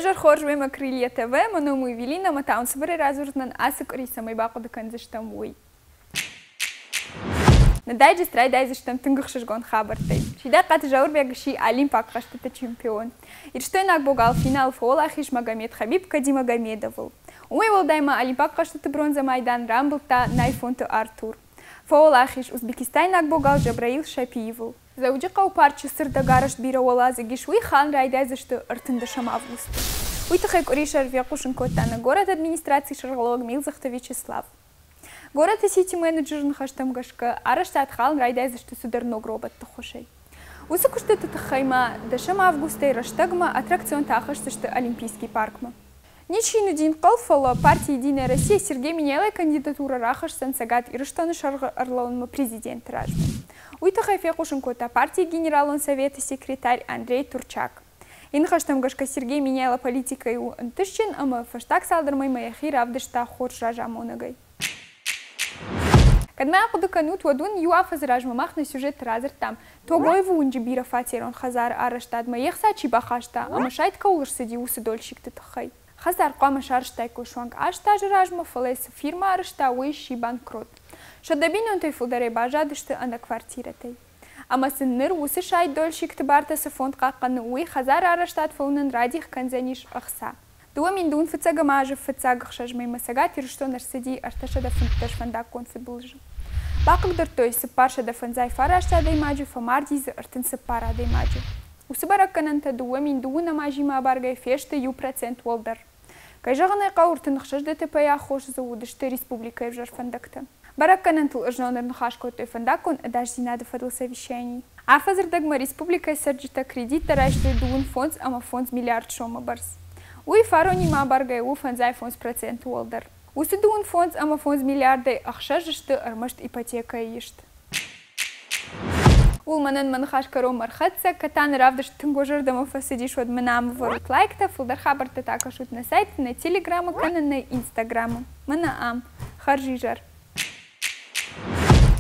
Вежар хоржвема крылья ТВ, маному Евелина, матаун собери разурнан асык риса майбаку даканзыштам уй. Надайджи страйдайзыштам тынгыхшыжгон хабартай. Шида каты жаурбегши олимпак каштата чемпион. Ирштойнак богал финал фолахиш Магомед Хабиб Кади Магомедовыл. Умай волдайма олимпак каштата бронза майдан рамблта найфонты Артур. Фолахиш Узбекистайнак богал Жабраил Шапиевыл. Заудиқа упарчы сырдагарыш бира олазы гишуи хан райдайзышты ыртындышам август. Уйтахай куришар векушын коттаны город администрации Шаргалог Милзахта Вячеслав. Город сити-менеджерын хаштам гашка араштат халн райдайзышты сударног роботты хошай. Усы куштыты тахайма дашам августа и раштагма аттракцион тахаштышты Олимпийский паркма. Ничину дин қалфала партия Единая Россия Сергей Миняйлай кандидатура рахаш сансагат и раштаны шарғы арлаунма президент ражмы. Уйтахай фекушын кота партии генералон совета секретарь Андрей Турчак. Инхаштам гашка Сергей Миняйла политика и антышчин, ама фаштак салдармай маяхи равдышта хорш ражамонагай. Кадмая кудыканут вадун юафа заражмамах на сюжет разер там. Тогой вунджи бира фатерон хазар араштад маяхса чибахашта, ама шайт каулыш сади усы дольщик тытахай. Хазар қама шарштай кушуанг ашта жражма фалес фирма арышта уйши банкрот. Шадабин он той фулдаре бажадышты ана квартиратай. Ама сынныр усы шайт дольщик тыбартасы фонд қаққаны уй хазар араштат фаунын радих канзаниш ахса. Дуа миндун фыцага мажы фыцагах шажмай масагат иршто нарсади арташада фунташ фандак кон футболжы. Бақыгдыр той сыпаршада фанзай фарашта даймаджи фамардизы артын сыпара даймаджи. Усы бараккананта дуа миндуна мажима баргай фешты ю% волдар. Кайжағанай қауыртын ұқшажды тепая хош заудышты республика евжар фандакта. Баракканантыл ұжнонырны хашко той фандакон даш зинады фадыл совещаний. Афазырдагма республика сарджита кредит тарашты дуын фонд, ама фонд миллиард шома барс. Уй фаронима баргай у фанзай фонд % волдар. Усы дуын фонд, ама фонд миллиарды ақшажышты армашт ипотека ешт. Улманан манхашкаро мархатса, катан равдыш тынгожырдама фасадиш от манам ворот лайкта, фулдар хабарта такашут на сайт, на телеграмма, канан на инстаграмма. Мана ам, харжижар.